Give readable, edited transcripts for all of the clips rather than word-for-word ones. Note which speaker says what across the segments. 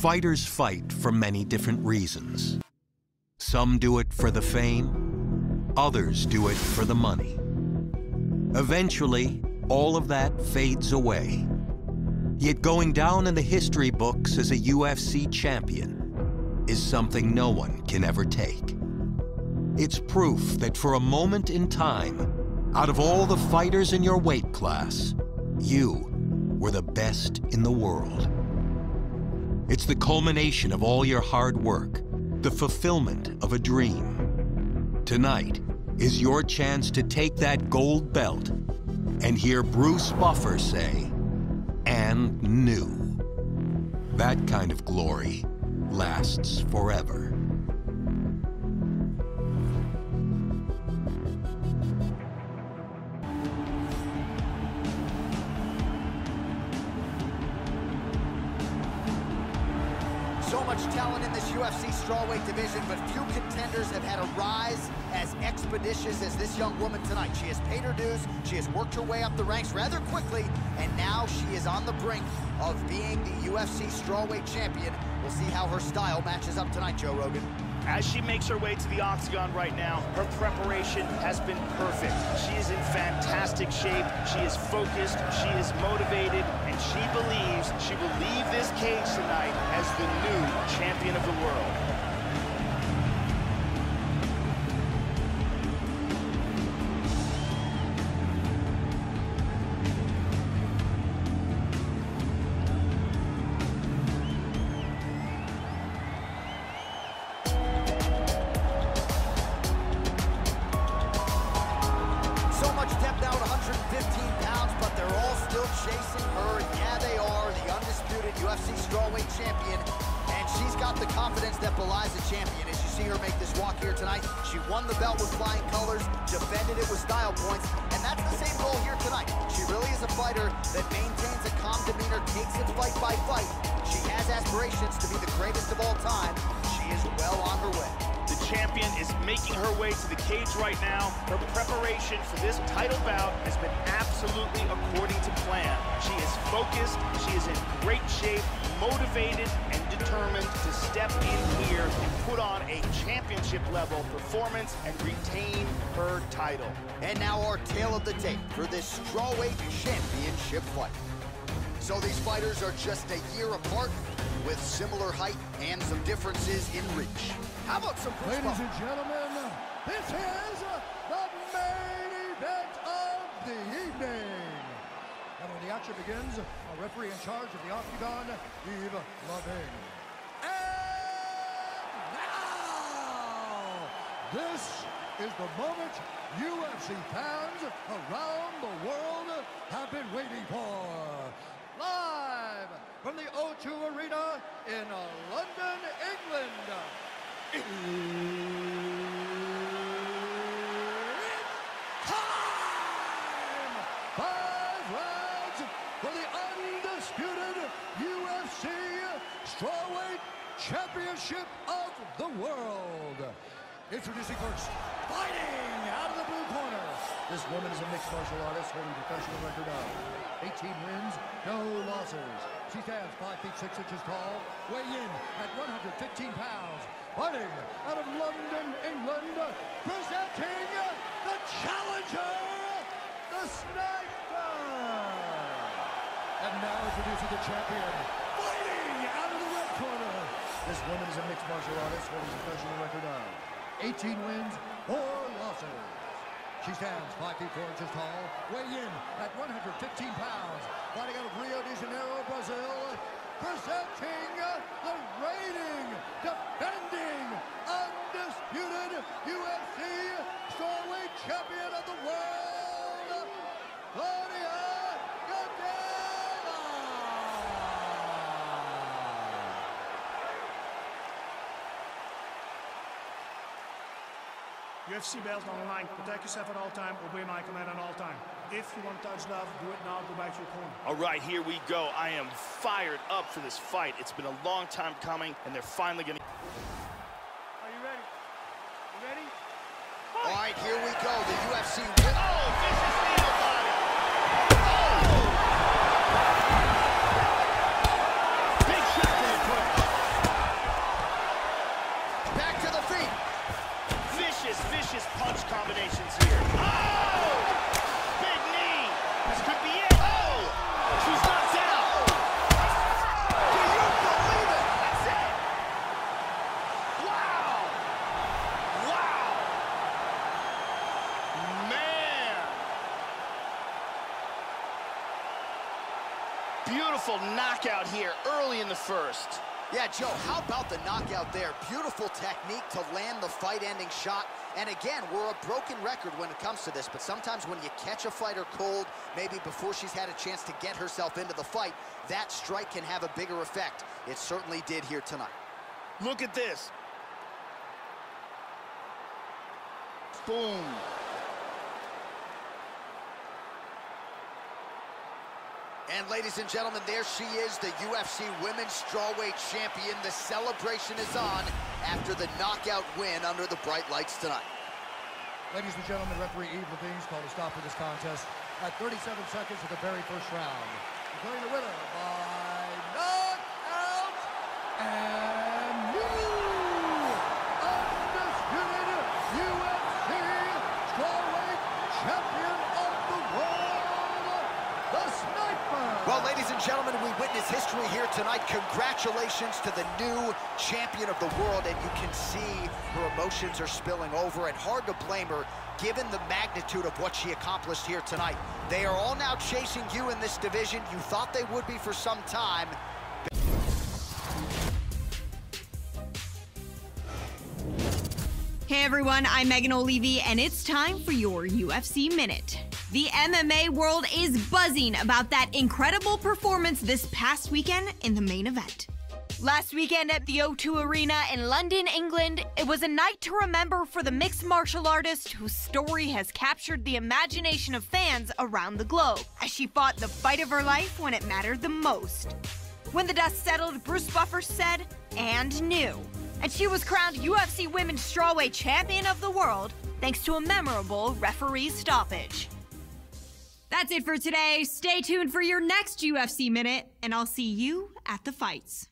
Speaker 1: Fighters fight for many different reasons. Some do it for the fame, others do it for the money. Eventually, all of that fades away. Yet going down in the history books as a UFC champion is something no one can ever take. It's proof that for a moment in time, out of all the fighters in your weight class, you were the best in the world. It's the culmination of all your hard work, the fulfillment of a dream. Tonight is your chance to take that gold belt and hear Bruce Buffer say, "And new." That kind of glory lasts forever.
Speaker 2: So much talent in this UFC strawweight division, but few contenders have had a rise as expeditious as this young woman tonight. She has paid her dues, she has worked her way up the ranks rather quickly, and now she is on the brink of being the UFC strawweight champion. We'll see how her style matches up tonight, Joe Rogan.
Speaker 3: As she makes her way to the octagon right now, her preparation has been perfect. She is in fantastic shape, she is focused, she is motivated, and she believes she will leave this cage tonight as the new champion of the world.
Speaker 2: Chasing her, yeah, they are the undisputed UFC strawweight champion, and she's got the confidence that belies a champion. As you see her make this walk here tonight, she won the belt with flying colors, defended it with style points, and that's the same goal here tonight. She really is a fighter that maintains a calm demeanor, takes it fight by fight. She has aspirations to be the greatest of all time. She is well on her way.
Speaker 3: The champion is making her way to the cage right now. Her preparation for this title bout has been absolutely according to plan. She is focused, she is in great shape, motivated, and determined to step in here and put on a championship-level performance and retain her title.
Speaker 2: And now our tale of the tape for this strawweight championship fight. So these fighters are just a year apart, with similar height and some differences in reach. How about some push-bump?
Speaker 4: Ladies and gentlemen, this is the main event of the evening. And when the action begins, a referee in charge of the octagon, Yves Loving. And now, this is the moment UFC fans around the world have been waiting for. Live from the O2 Arena in London, England. It's time! 5 rounds for the undisputed UFC Strawweight Championship of the world. Introducing first, fighting out of the blue corner. This woman is a mixed martial artist holding a professional record of 18 wins, no losses. She stands 5 feet 6 inches tall, weighing in at 115 pounds. Fighting out of London, England, presenting the challenger, the Sniper. And now introducing the champion, fighting out of the red corner. This woman is a mixed martial artist holding a professional record of 18 wins, 4 losses. She stands 5 feet 4 inches tall, weighing in at 115 pounds. Fighting out of Rio de Janeiro, Brazil, presenting the reigning, defending, undisputed UFC strawweight champion of the world, Claudia Gadelha.
Speaker 5: UFC belts on the line. Protect yourself at all time. Obey my command at all time. If you want to touch love, do it now. Go back to your corner.
Speaker 3: All right, here we go. I am fired up for this fight. It's been a long time coming, and they're finally going to...
Speaker 5: Are you ready? You ready?
Speaker 2: All right, here we go. The UFC...
Speaker 3: Oh, vicious needle body. Oh! Big shot to the crotch. beautiful knockout here early in the first.
Speaker 2: Yeah, Joe, how about the knockout there? Beautiful technique to land the fight-ending shot. And again, we're a broken record when it comes to this, but sometimes when you catch a fighter cold, maybe before she's had a chance to get herself into the fight, that strike can have a bigger effect. It certainly did here tonight.
Speaker 3: Look at this. Boom.
Speaker 2: And ladies and gentlemen, there she is, the UFC Women's Strawweight Champion. The celebration is on after the knockout win under the bright lights tonight.
Speaker 4: Ladies and gentlemen, referee Eve Levine's called a stop for this contest at 37 seconds of the very first round. Declaring the winner by knockout and new undisputed UFC Strawweight Champion of the world, the Sniper.
Speaker 2: Well, ladies and gentlemen, we witness history here tonight. Congratulations to the new champion of the world, and you can see her emotions are spilling over, and hard to blame her given the magnitude of what she accomplished here tonight. They are all now chasing you in this division. You thought they would be for some time.
Speaker 6: Hey everyone, I'm Megan O'Leary, and it's time for your UFC Minute. The MMA world is buzzing about that incredible performance this past weekend in the main event. Last weekend at the O2 Arena in London, England, it was a night to remember for the mixed martial artist whose story has captured the imagination of fans around the globe as she fought the fight of her life when it mattered the most. When the dust settled, Bruce Buffer said, "and new." And she was crowned UFC Women's Strawweight Champion of the World thanks to a memorable referee stoppage. That's it for today. Stay tuned for your next UFC Minute, and I'll see you at the fights.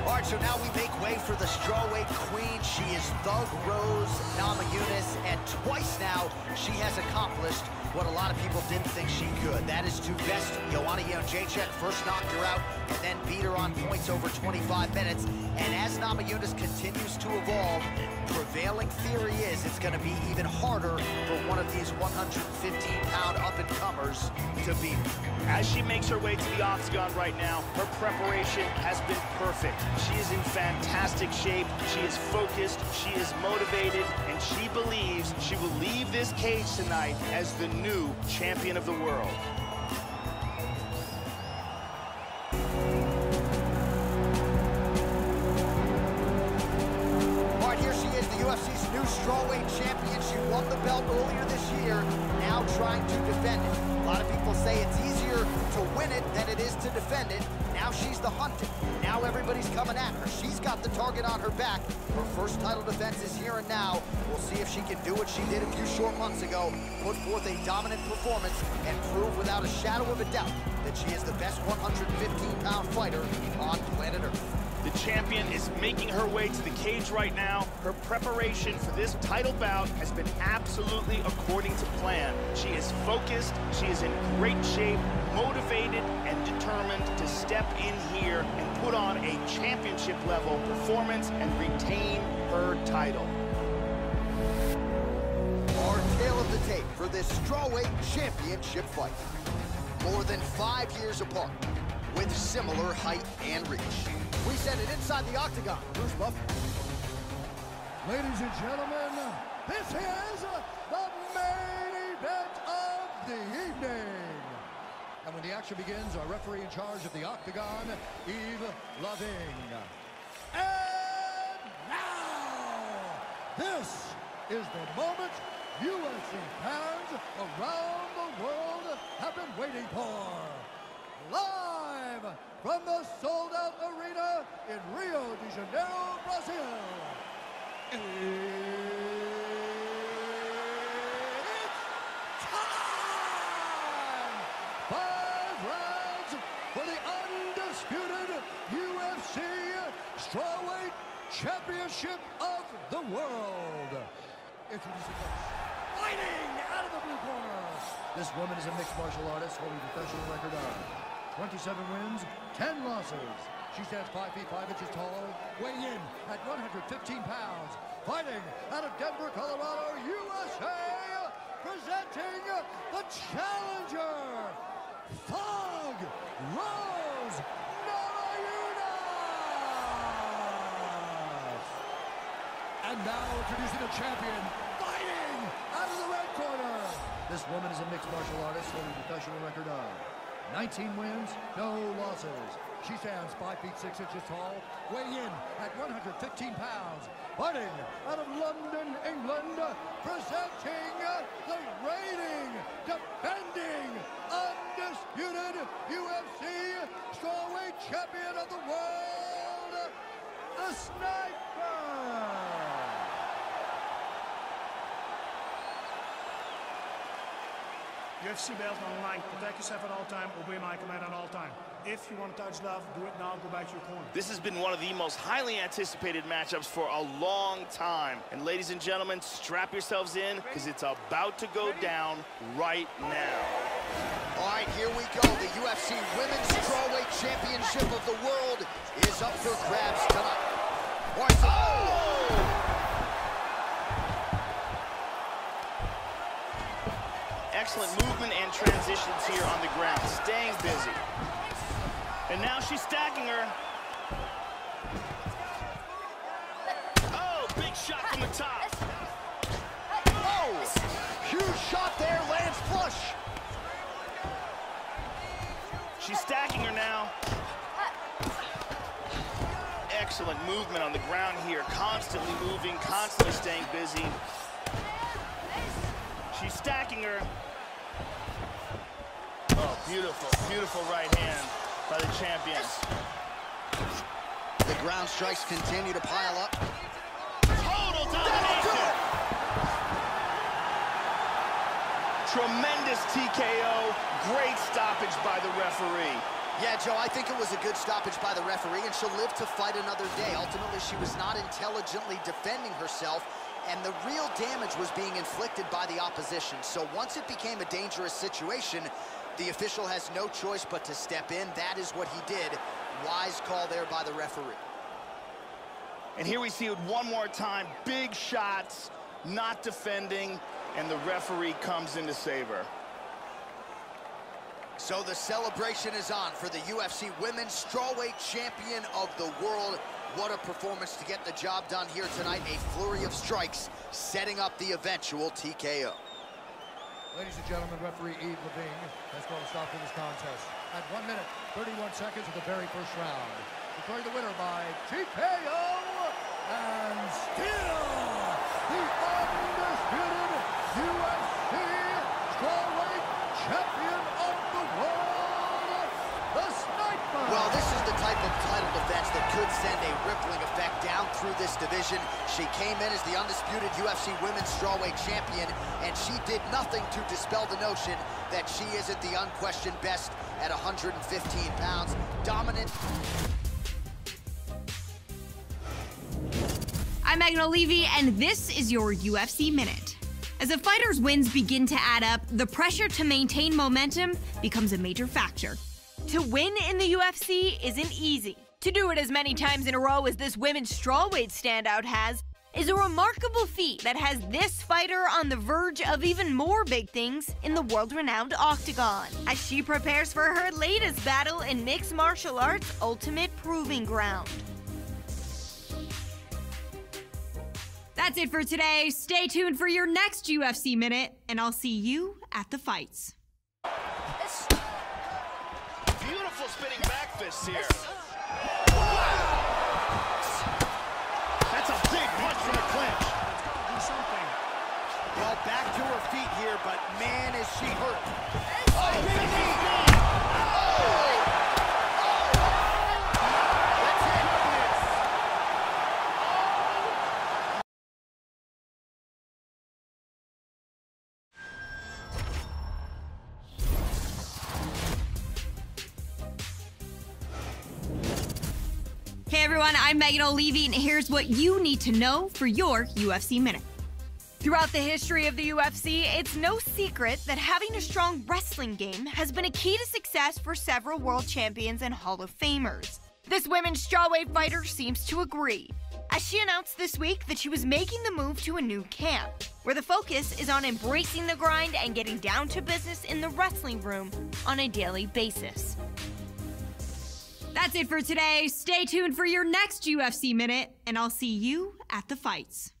Speaker 2: All right, so now we make way for the strawweight queen. She is Thug Rose Namajunas, and twice now she has accomplished what a lot of people didn't think she could. That is to best Joanna Jędrzejczyk, first knocked her out, and then beat her on points over 25 minutes. And as Namajunas continues to evolve, prevailing theory is it's going to be even harder for one of these 115-pound up-and-comers to beat her.
Speaker 3: As she makes her way to the octagon right now, her preparation has been perfect. She is in fantastic shape, she is focused, she is motivated, and she believes she will leave this cage tonight as the new champion of the world.
Speaker 2: All right, here she is, the UFC's new strawweight champion. She won the belt earlier this year, now trying to defend it. A lot of people say it's easier to win it than it is to defend it. Now she's the hunted. Now everybody's coming at her. She's got the target on her back. Her first title defense is here and now. We'll see if she can do what she did a few short months ago, put forth a dominant performance, and prove without a shadow of a doubt that she is the best 115-pound fighter on planet Earth.
Speaker 3: The champion is making her way to the cage right now. Her preparation for this title bout has been absolutely according to plan. She is focused, she is in great shape, motivated, and determined to step in here and put on a championship-level performance and retain her title.
Speaker 2: Our tale of the tape for this strawweight championship fight. More than 5 years apart, with similar height and reach. We send it inside the octagon. Bruce Buffer.
Speaker 4: Ladies and gentlemen, this is the main event of the evening. And when the action begins, our referee in charge of the octagon, Eve Loving. And now, this is the moment UFC fans around the world have been waiting for. Live from the sold-out arena in Rio de Janeiro, Brazil. It's time! 5 rounds for the undisputed UFC Strawweight Championship of the world. Introducing us, fighting out of the blue corner. This woman is a mixed martial artist holding a professional record of 27 wins, 10 losses. She stands 5 feet 5 inches tall, weighing in at 115 pounds. fighting out of Denver, Colorado, USA, presenting the challenger, Thug Rose Namajunas. And now introducing the champion, fighting out of the red corner. This woman is a mixed martial artist holding a professional record of 19 wins, no losses. She stands 5 feet 6 inches tall, weighing in at 115 pounds. Fighting out of London, England, presenting the reigning, defending, undisputed UFC strawweight champion of the world, the Sniper!
Speaker 5: UFC belt on the line. Protect yourself at all time. Obey my command at all time. If you want to touch love, do it now. Go back to your corner.
Speaker 3: This has been one of the most highly anticipated matchups for a long time. And ladies and gentlemen, strap yourselves in because it's about to go down right now.
Speaker 2: All right, here we go. The UFC Women's Strawweight Championship of the world is up for grabs tonight.
Speaker 3: Excellent movement and transitions here on the ground, staying busy. And now she's stacking her. Oh, big shot from the top.
Speaker 2: Oh, huge shot there, lands flush.
Speaker 3: She's stacking her now. Excellent movement on the ground here, constantly moving, constantly staying busy. She's stacking her. Oh, beautiful, beautiful right hand by the champion.
Speaker 2: The ground strikes continue to pile up.
Speaker 3: Total domination. Tremendous TKO. Great stoppage by the referee.
Speaker 2: Yeah, Joe, I think it was a good stoppage by the referee, and she'll live to fight another day. Ultimately, she was not intelligently defending herself, and the real damage was being inflicted by the opposition. So once it became a dangerous situation, the official has no choice but to step in. That is what he did. Wise call there by the referee.
Speaker 3: And here we see it one more time. Big shots, not defending, and the referee comes in to save her.
Speaker 2: So the celebration is on for the UFC Women's Strawweight Champion of the world. What a performance to get the job done here tonight. A flurry of strikes setting up the eventual TKO.
Speaker 4: Ladies and gentlemen, referee Yves Levine has called a stop to this contest at 1 minute, 31 seconds of the very first round. Declaring the winner by TKO, and still the undisputed UFC strawweight champion of the world, the Sniper!
Speaker 2: Well, this is the type of title defense that could send a rippling effect down through this division. She came in as the undisputed UFC Women's Strawweight Champion, and she did nothing to dispel the notion that she isn't the unquestioned best at 115 pounds. Dominant.
Speaker 6: I'm Megan O'Leary, and this is your UFC Minute. As a fighter's wins begin to add up, the pressure to maintain momentum becomes a major factor. To win in the UFC isn't easy. To do it as many times in a row as this women's strawweight standout has is a remarkable feat that has this fighter on the verge of even more big things in the world-renowned octagon, as she prepares for her latest battle in mixed martial arts' ultimate proving ground. That's it for today. Stay tuned for your next UFC Minute, and I'll see you at the fights.
Speaker 3: Beautiful spinning back fist here. That's a big punch from the clinch.
Speaker 5: Do something.
Speaker 2: Well, back to her feet here, but man, is she hurt.
Speaker 3: Oh, big knee.
Speaker 2: That's it.
Speaker 6: Hey everyone, I'm Megan O'Leary, and here's what you need to know for your UFC Minute. Throughout the history of the UFC, it's no secret that having a strong wrestling game has been a key to success for several world champions and Hall of Famers. This women's strawweight fighter seems to agree. as she announced this week that she was making the move to a new camp, where the focus is on embracing the grind and getting down to business in the wrestling room on a daily basis. That's it for today. Stay tuned for your next UFC Minute, and I'll see you at the fights.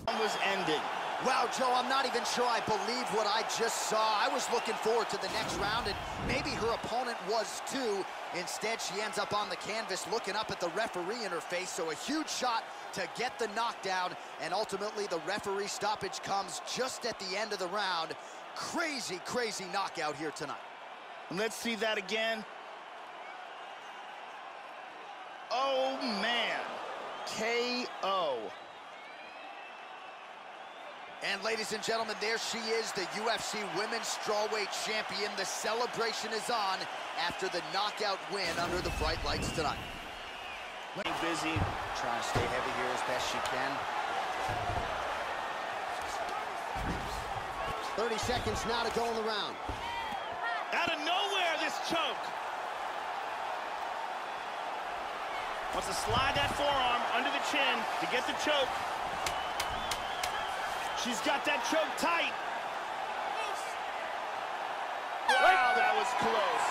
Speaker 3: Was ending.
Speaker 2: Wow, Joe, I'm not even sure I believe what I just saw. I was looking forward to the next round, and maybe her opponent was too. Instead, she ends up on the canvas looking up at the referee in her face, so a huge shot to get the knockdown, and ultimately the referee stoppage comes just at the end of the round. Crazy, crazy knockout here tonight.
Speaker 3: Let's see that again. Oh, man. KO.
Speaker 2: And ladies and gentlemen, there she is, the UFC Women's Strawweight Champion. The celebration is on after the knockout win under the bright lights tonight.
Speaker 3: Busy.
Speaker 2: Trying to stay heavy here as best she can.
Speaker 4: 30 seconds now to go in the round.
Speaker 3: Out of nowhere, this choke. Wants to slide that forearm under the chin to get the choke. She's got that choke tight. Wow, that was close.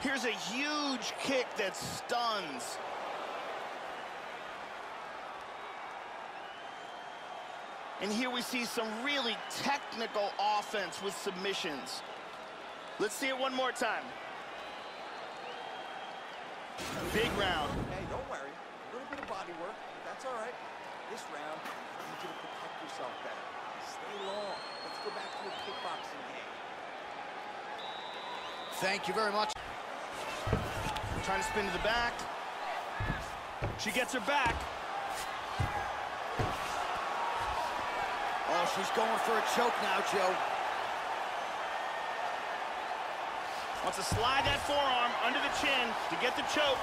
Speaker 3: Here's a huge kick that stuns. And here we see some really technical offense with submissions. Let's see it one more time. Big round.
Speaker 7: Hey, don't worry. A little bit of body work, that's all right. This round, I need you to protect yourself better. Stay long. Let's go back to your kickboxing game.
Speaker 2: Thank you very much.
Speaker 3: Trying to spin to the back. She gets her back.
Speaker 2: Oh, she's going for a choke now, Joe.
Speaker 3: Wants to slide that forearm under the chin to get the choke.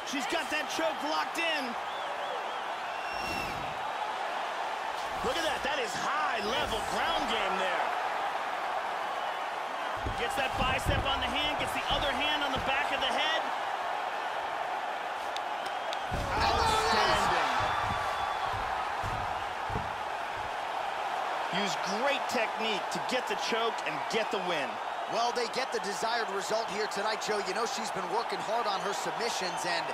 Speaker 3: She's got that choke locked in. Look at that. That is high-level ground game there. Gets that bicep on the hand, gets the other hand on the back of the head. Outstanding. Use great technique to get the choke and get the win.
Speaker 2: Well, they get the desired result here tonight, Joe. You know she's been working hard on her submissions, and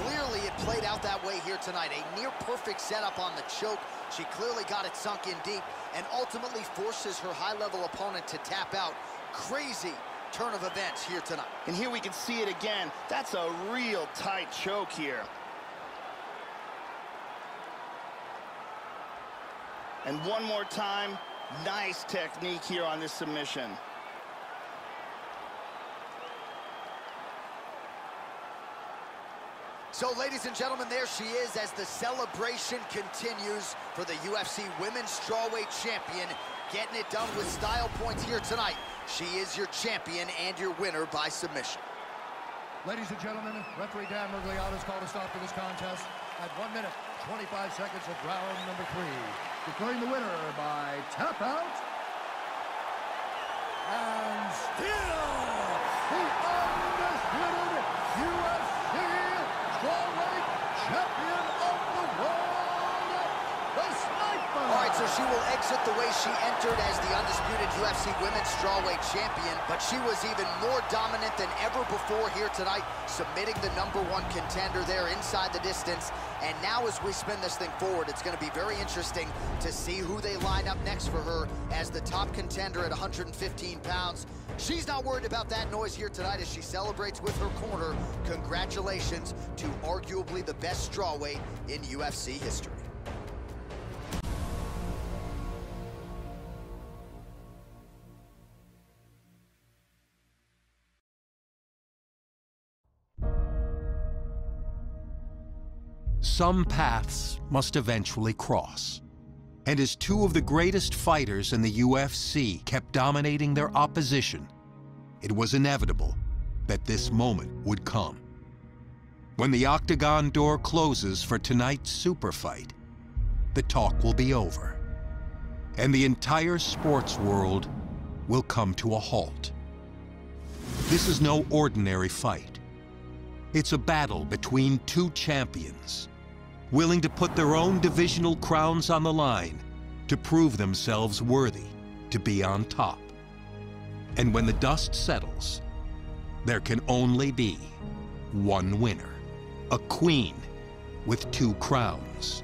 Speaker 2: clearly it played out that way here tonight. A near-perfect setup on the choke. She clearly got it sunk in deep and ultimately forces her high-level opponent to tap out. Crazy turn of events here tonight.
Speaker 3: And here we can see it again. That's a real tight choke here. And one more time, nice technique here on this submission.
Speaker 2: So, ladies and gentlemen, there she is as the celebration continues for the UFC Women's Strawweight Champion. Getting it done with style points here tonight. She is your champion and your winner by submission.
Speaker 4: Ladies and gentlemen, referee Dan Mergliata has called a stop to this contest at 1 minute, 25 seconds of round number 3. Declaring the winner by tap out. And still the undisputed UFC Strawweight Champion of the world, the Sniper.
Speaker 2: All right, so she will exit the way she entered as the undisputed UFC Women's Strawweight Champion, but she was even more dominant than ever before here tonight, submitting the #1 contender there inside the distance. And now as we spin this thing forward, it's going to be very interesting to see who they line up next for her as the top contender at 115 pounds. She's not worried about that noise here tonight as she celebrates with her corner. Congratulations to arguably the best strawweight in UFC history.
Speaker 1: Some paths must eventually cross. And as two of the greatest fighters in the UFC kept dominating their opposition, it was inevitable that this moment would come. When the octagon door closes for tonight's super fight, the talk will be over. and the entire sports world will come to a halt. This is no ordinary fight. It's a battle between two champions, willing to put their own divisional crowns on the line to prove themselves worthy to be on top. And when the dust settles, there can only be one winner, a queen with two crowns.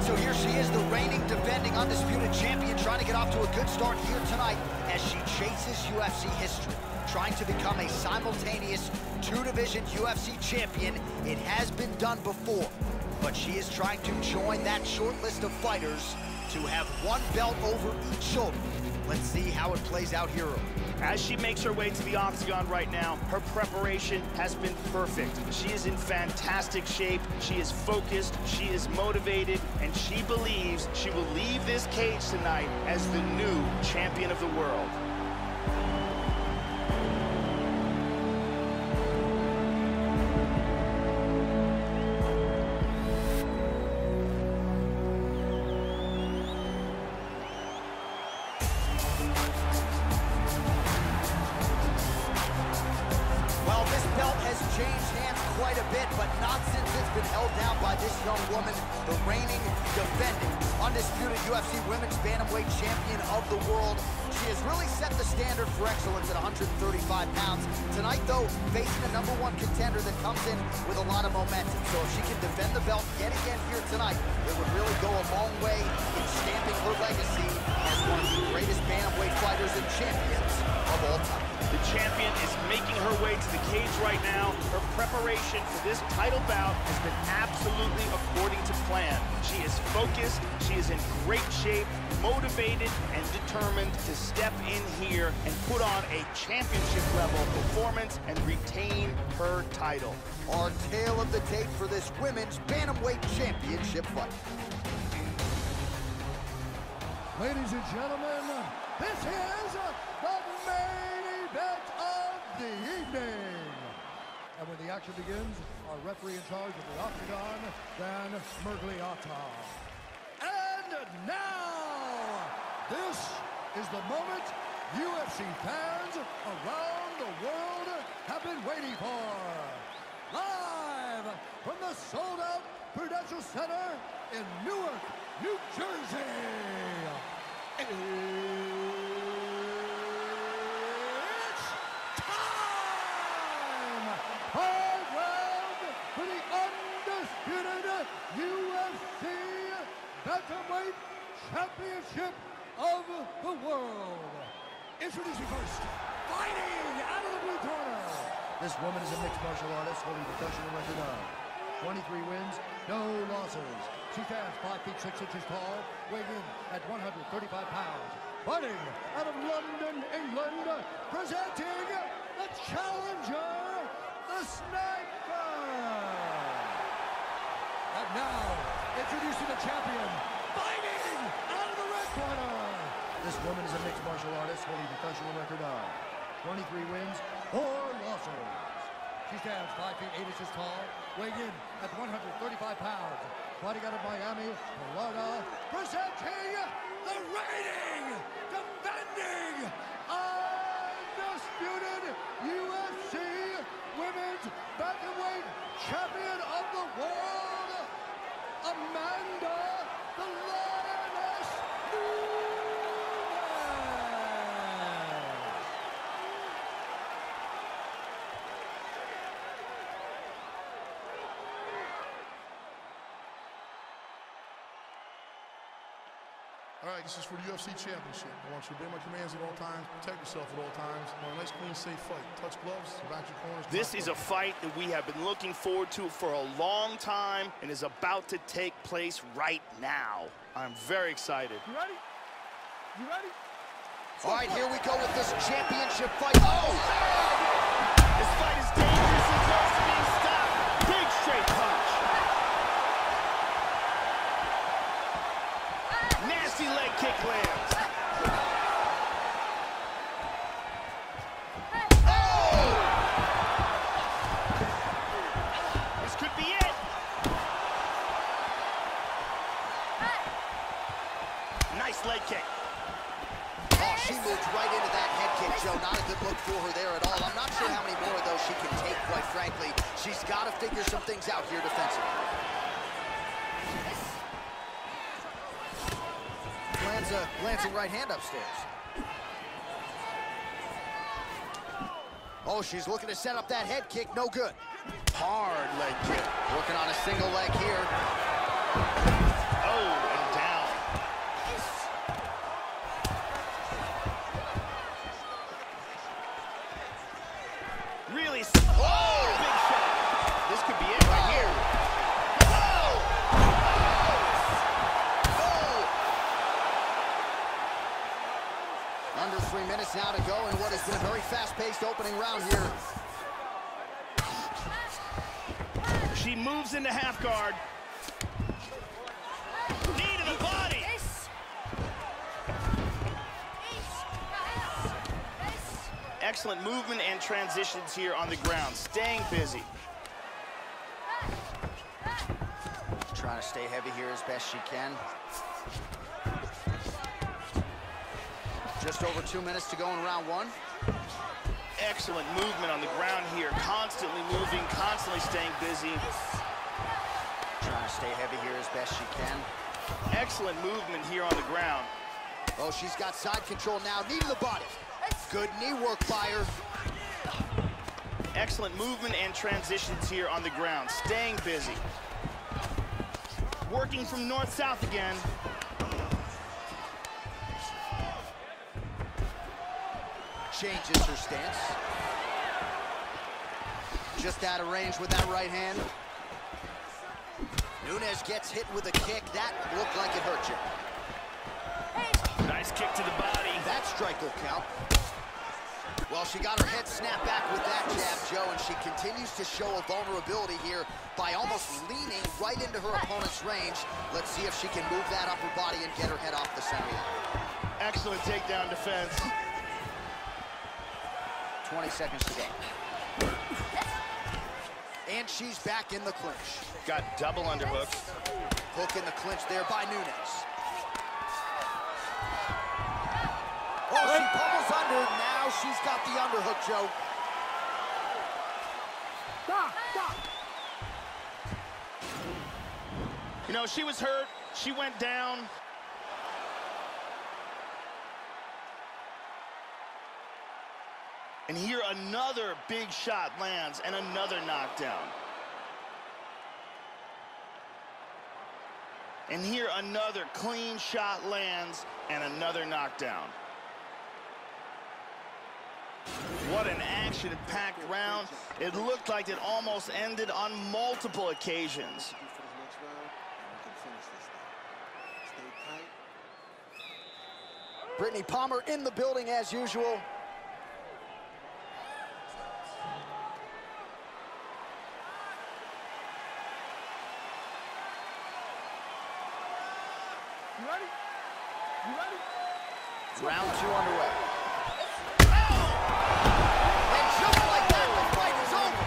Speaker 2: So here she is, the reigning, defending, undisputed champion, trying to get off to a good start here tonight as she chases UFC history, trying to become a simultaneous two-division UFC champion. It has been done before, but she is trying to join that short list of fighters to have one belt over each shoulder. Let's see how it plays out here.
Speaker 3: As she makes her way to the octagon right now, her preparation has been perfect. She is in fantastic shape, she is focused, she is motivated, and she believes she will leave this cage tonight as the new champion of the world.
Speaker 2: Changed hands quite a bit, but not since it's been held down by this young woman, the reigning, defending, undisputed UFC Women's Bantamweight Champion of the world. She has really set the standard for excellence at 135 pounds. Tonight, though, facing a #1 contender that comes in with a lot of momentum. So if she can defend the belt yet again here tonight, it would really go a long way in stamping her legacy as one of the greatest bantamweight fighters and champions of all time.
Speaker 3: The champion is making her way to the cage right now. Her preparation for this title bout has been absolutely according to plan. She is focused, she is in great shape, motivated, and determined to step in here and put on a championship-level performance and retain her title.
Speaker 2: Our tale of the tape for this Women's Bantamweight Championship fight.
Speaker 4: Ladies and gentlemen, this is the main event of the evening. And when the action begins, our referee in charge of the octagon, Dan Mergliata. And now, this is the moment UFC fans around the world have been waiting for. Live from the sold-out Prudential Center in Newark, New Jersey. It's time! Hard round for the undisputed UFC Bantamweight Championship of the world. Introducing first, fighting out of the blue corner. This woman is a mixed martial artist holding a professional record of 23 wins, no losses. She stands 5 feet 6 inches tall, weighing in at 135 pounds. Fighting out of London, England, presenting the challenger, the Sniper. And now, introducing the champion, fighting out of the red corner. This woman is a mixed martial artist holding a professional record of 23 wins, 4 losses. She stands 5 feet 8 inches tall, weighing in at 135 pounds. Fighting out of Miami, Florida, presenting the reigning, defending, undisputed UFC Women's Bantamweight Champion of the world, Amanda the Lioness Nunes.
Speaker 8: All right, this is for the UFC Championship. I want you to obey my commands at all times, protect yourself at all times. I want a nice, clean, safe fight. Touch gloves, back your corners.
Speaker 3: This is a fight that we have been looking forward to for a long time and is about to take place right now. I'm very excited.
Speaker 4: You ready? You ready?
Speaker 2: All right, here we go with this championship fight. Oh!
Speaker 3: This fight is dangerous and close to being stopped. Big straight punch. Nasty leg kick
Speaker 2: She's got to figure some things out here defensively. Lands a glancing right hand upstairs. Oh, she's looking to set up that head kick. No good. Hard leg kick. Working on a single leg here.
Speaker 3: Oh, and down. Really, oh, big shot. This could be it right here.
Speaker 2: Under 3 minutes now to go in what has been a very fast-paced opening round here.
Speaker 3: She moves into half guard. Knee to the body. Excellent movement and transitions here on the ground. Staying busy.
Speaker 2: Trying to stay heavy here as best she can. Just over 2 minutes to go in round one.
Speaker 3: Excellent movement on the ground here. Constantly moving, constantly staying busy.
Speaker 2: Trying to stay heavy here as best she can.
Speaker 3: Excellent movement here on the ground.
Speaker 2: Oh, she's got side control now. Knee to the body. Good knee work by her.
Speaker 3: Excellent movement and transitions here on the ground. Staying busy. Working from north-south again.
Speaker 2: Changes her stance. Just out of range with that right hand. Nunes gets hit with a kick. That looked like it hurt you.
Speaker 3: Nice kick to the body.
Speaker 2: That strike will count. Well, she got her head snapped back with that jab, Joe, and she continues to show a vulnerability here by almost leaning right into her opponent's range. Let's see if she can move that upper body and get her head off the center line.
Speaker 3: Excellent takedown defense.
Speaker 2: 20 seconds to go. And she's back in the clinch.
Speaker 3: Got double underhooks.
Speaker 2: Hook in the clinch there by Nunes. Oh, she pummels under. Now she's got the underhook, Joe.
Speaker 3: You know, she was hurt. She went down. And here another big shot lands and another knockdown. And here another clean shot lands and another knockdown. What an action-packed round. It looked like it almost ended on multiple occasions.
Speaker 2: Brittany Palmer in the building as usual.
Speaker 4: You ready? You ready?
Speaker 2: Round two underway. And just like that, the fight is over.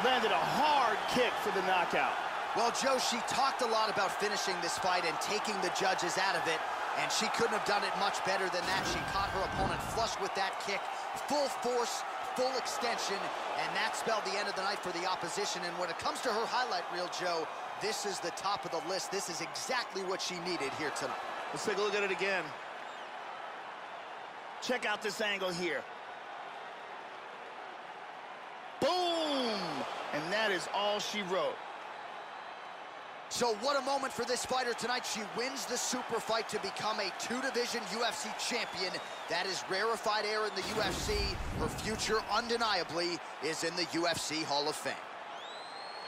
Speaker 3: Landed a hard kick for the knockout.
Speaker 2: Well, Joe, she talked a lot about finishing this fight and taking the judges out of it, and she couldn't have done it much better than that. She caught her opponent flush with that kick, full force, full extension, and that spelled the end of the night for the opposition. And when it comes to her highlight reel, Joe, this is the top of the list. This is exactly what she needed here tonight.
Speaker 3: Let's take a look at it again. Check out this angle here. Boom! And that is all she wrote.
Speaker 2: So what a moment for this fighter tonight. She wins the super fight to become a two-division UFC champion. That is rarefied air in the UFC. Her future, undeniably, is in the UFC Hall of Fame.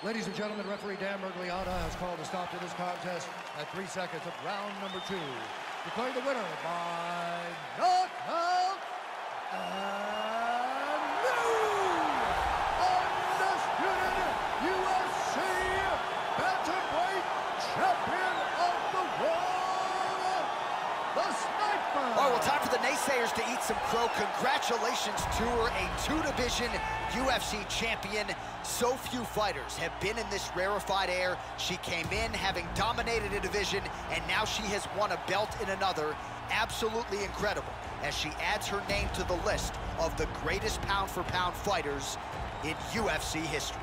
Speaker 4: Ladies and gentlemen, referee Dan Mergliata has called a stop to this contest at 3 seconds of round number 2. Declaring the winner by knockout and new undisputed UFC bantamweight champion of the world, the Sniper.
Speaker 2: All right, well, time for the naysayers to eat some crow. Congratulations to her, a two-division UFC champion. So few fighters have been in this rarefied air. She came in having dominated a division, and now she has won a belt in another. absolutely incredible as she adds her name to the list of the greatest pound-for-pound fighters in UFC history.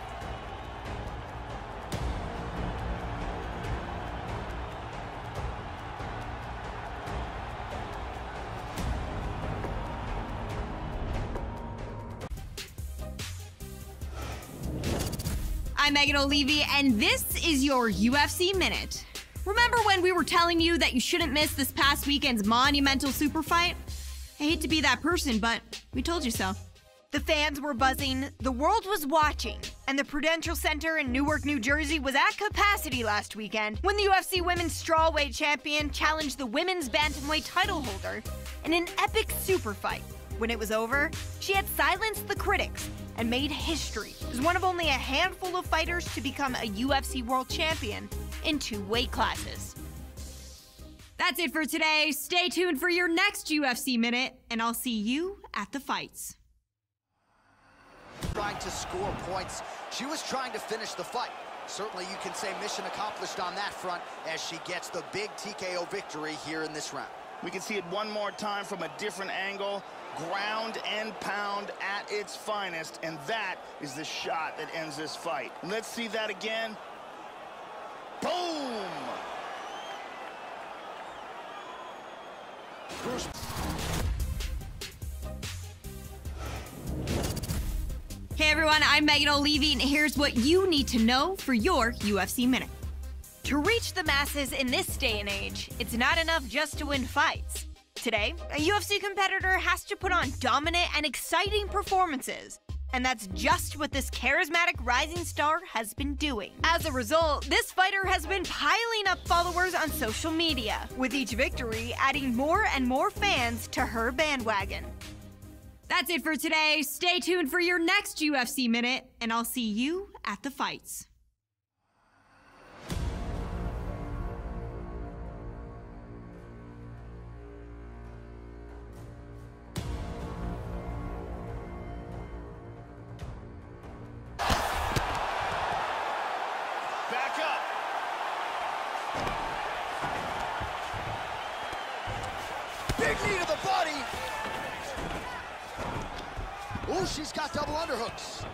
Speaker 6: I'm Megan O'Leary, and this is your UFC Minute. Remember when we were telling you that you shouldn't miss this past weekend's monumental super fight? I hate to be that person, but we told you so. The fans were buzzing, the world was watching, and the Prudential Center in Newark, New Jersey was at capacity last weekend when the UFC Women's Strawweight Champion challenged the Women's Bantamweight title holder in an epic super fight. When it was over, she had silenced the critics and made history as one of only a handful of fighters to become a UFC World Champion in 2 weight classes. That's it for today. Stay tuned for your next UFC Minute, and I'll see you at the fights.
Speaker 2: Trying to score points. She was trying to finish the fight. Certainly you can say mission accomplished on that front as she gets the big TKO victory here in this round.
Speaker 3: We can see it one more time from a different angle. Ground and pound at its finest, and that is the shot that ends this fight. Let's see that again. Boom!
Speaker 6: Hey everyone, I'm Megan O'Leary, and here's what you need to know for your UFC Minute. To reach the masses in this day and age, it's not enough just to win fights. Today, a UFC competitor has to put on dominant and exciting performances, and that's just what this charismatic rising star has been doing. As a result, this fighter has been piling up followers on social media, with each victory adding more and more fans to her bandwagon. That's it for today. Stay tuned for your next UFC Minute, and I'll see you at the fights.
Speaker 3: Back up.
Speaker 2: Big knee to the body. Ooh, she's got double underhooks.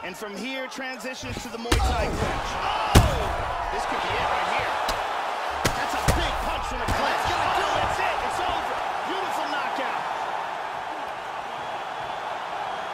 Speaker 3: And from here, transitions to the Muay Thai clinch. Oh! This could be it right here. That's a big punch from the clinch. That's it. It's over. Beautiful knockout.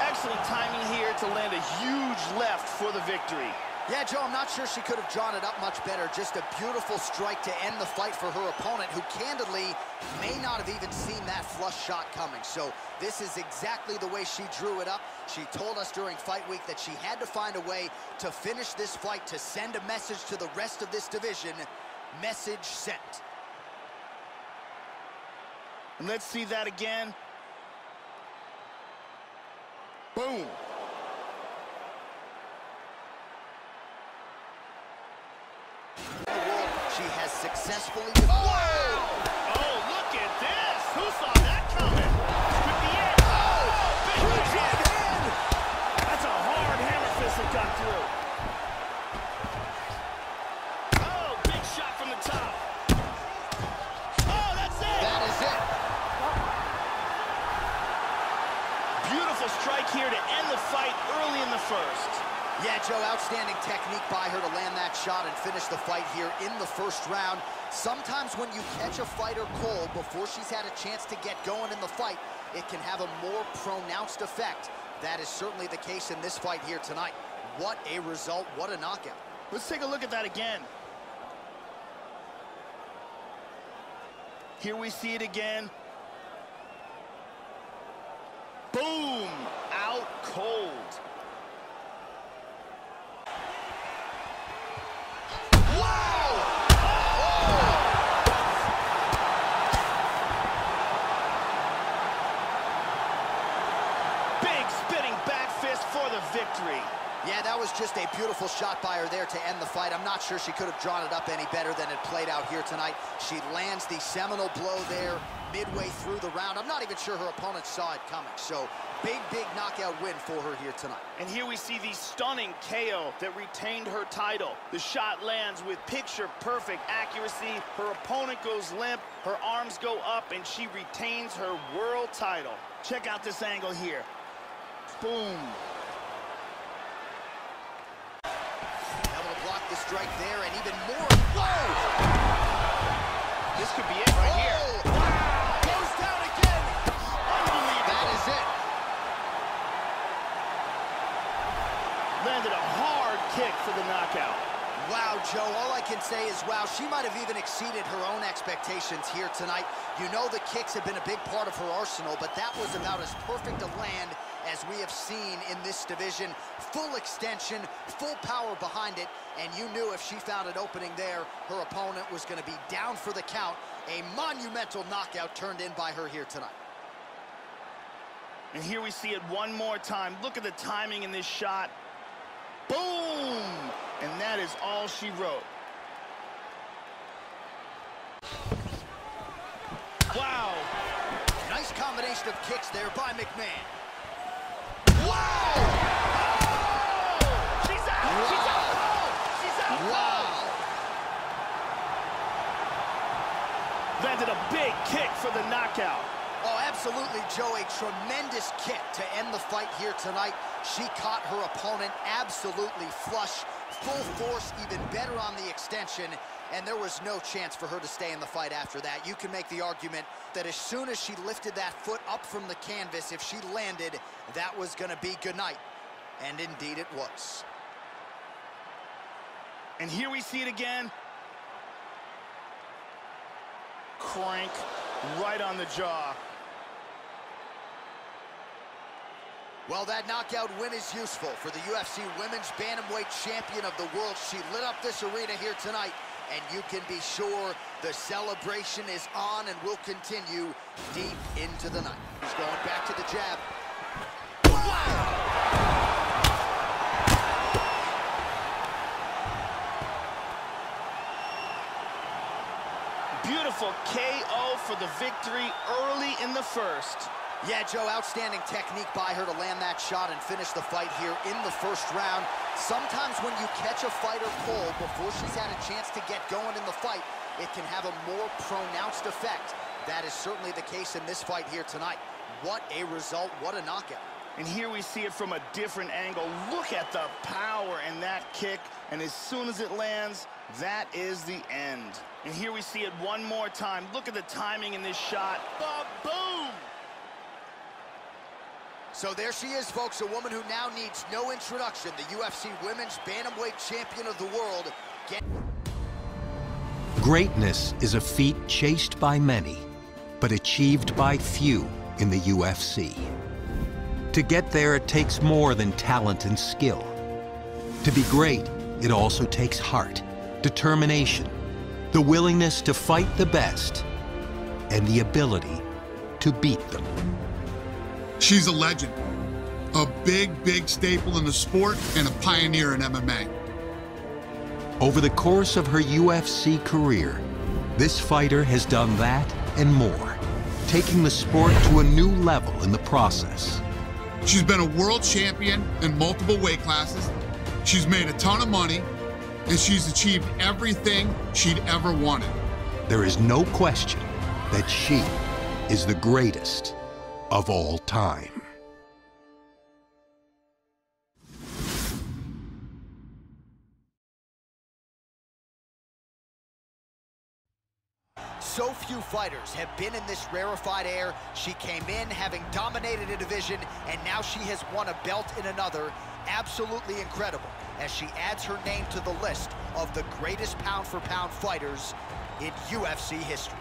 Speaker 3: Excellent timing here to land a huge left for the victory.
Speaker 2: Yeah, Joe, I'm not sure she could have drawn it up much better. Just a beautiful strike to end the fight for her opponent, who candidly may not have even seen that flush shot coming. So this is exactly the way she drew it up. She told us during fight week that she had to find a way to finish this fight, to send a message to the rest of this division. Message sent.
Speaker 3: And let's see that again. Boom.
Speaker 2: She has successfully...
Speaker 3: Whoa! Oh, look at this! Who saw that coming? Could be it! Oh! Big right hand! That's a hard hammer fist that got through. Oh, big shot from the top. Oh, that's it!
Speaker 2: That is it.
Speaker 3: Beautiful strike here to end the fight early in the first.
Speaker 2: Yeah, Joe, outstanding technique by her to land that shot and finish the fight here in the first round. Sometimes when you catch a fighter cold before she's had a chance to get going in the fight, it can have a more pronounced effect. That is certainly the case in this fight here tonight. What a result, what a knockout.
Speaker 3: Let's take a look at that again. Here we see it again. Boom! Out cold. Victory.
Speaker 2: Yeah, that was just a beautiful shot by her there to end the fight. I'm not sure she could have drawn it up any better than it played out here tonight. She lands the seminal blow there midway through the round. I'm not even sure her opponent saw it coming. So big knockout win for her here tonight.
Speaker 3: And here we see the stunning KO that retained her title. The shot lands with picture-perfect accuracy. Her opponent goes limp, her arms go up, and she retains her world title. Check out this angle here. Boom.
Speaker 2: The strike there, and even more. Whoa!
Speaker 3: This could be it right here.
Speaker 2: Wow! Goes down again. Unbelievable. That is it.
Speaker 3: Landed a hard kick for the knockout.
Speaker 2: Wow, Joe, all I can say is wow. She might have even exceeded her own expectations here tonight. You know the kicks have been a big part of her arsenal, but that was about as perfect a land as we have seen in this division. Full extension, full power behind it, and you knew if she found an opening there, her opponent was going to be down for the count. A monumental knockout turned in by her here tonight.
Speaker 3: And here we see it one more time. Look at the timing in this shot. Boom! And that is all she wrote. Wow!
Speaker 2: Nice combination of kicks there by McMahon. Wow!
Speaker 3: Oh! She's out! Wow. She's out cold! She's out
Speaker 2: wow.
Speaker 3: cold! Landed a big kick for the knockout.
Speaker 2: Oh, absolutely, Joe. A tremendous kick to end the fight here tonight. She caught her opponent absolutely flush, full force, even better on the extension, and there was no chance for her to stay in the fight after that. You can make the argument that as soon as she lifted that foot up from the canvas, if she landed, that was going to be good night. And indeed it was.
Speaker 3: And here we see it again. Crank right on the jaw.
Speaker 2: Well, that knockout win is useful for the UFC Women's Bantamweight Champion of the World. She lit up this arena here tonight, and you can be sure the celebration is on and will continue deep into the night. He's going back to the jab. Wow!
Speaker 3: Beautiful KO for the victory early in the first.
Speaker 2: Yeah, Joe, outstanding technique by her to land that shot and finish the fight here in the first round. Sometimes when you catch a fighter cold before she's had a chance to get going in the fight, it can have a more pronounced effect. That is certainly the case in this fight here tonight. What a result, what a knockout.
Speaker 3: And here we see it from a different angle. Look at the power in that kick, and as soon as it lands, that is the end. And here we see it one more time. Look at the timing in this shot. Boom!
Speaker 2: So there she is, folks, a woman who now needs no introduction, the UFC Women's Bantamweight Champion of the World.
Speaker 1: Greatness is a feat chased by many, but achieved by few in the UFC. To get there, it takes more than talent and skill. To be great, it also takes heart, determination, the willingness to fight the best, and the ability to beat them.
Speaker 9: She's a legend, a big staple in the sport and a pioneer in MMA.
Speaker 1: Over the course of her UFC career, this fighter has done that and more, taking the sport to a new level in the process.
Speaker 9: She's been a world champion in multiple weight classes. She's made a ton of money, and she's achieved everything she'd ever wanted.
Speaker 1: There is no question that she is the greatest of all time.
Speaker 2: So few fighters have been in this rarefied air. She came in having dominated a division, and now she has won a belt in another. Absolutely incredible, as she adds her name to the list of the greatest pound-for-pound fighters in UFC history.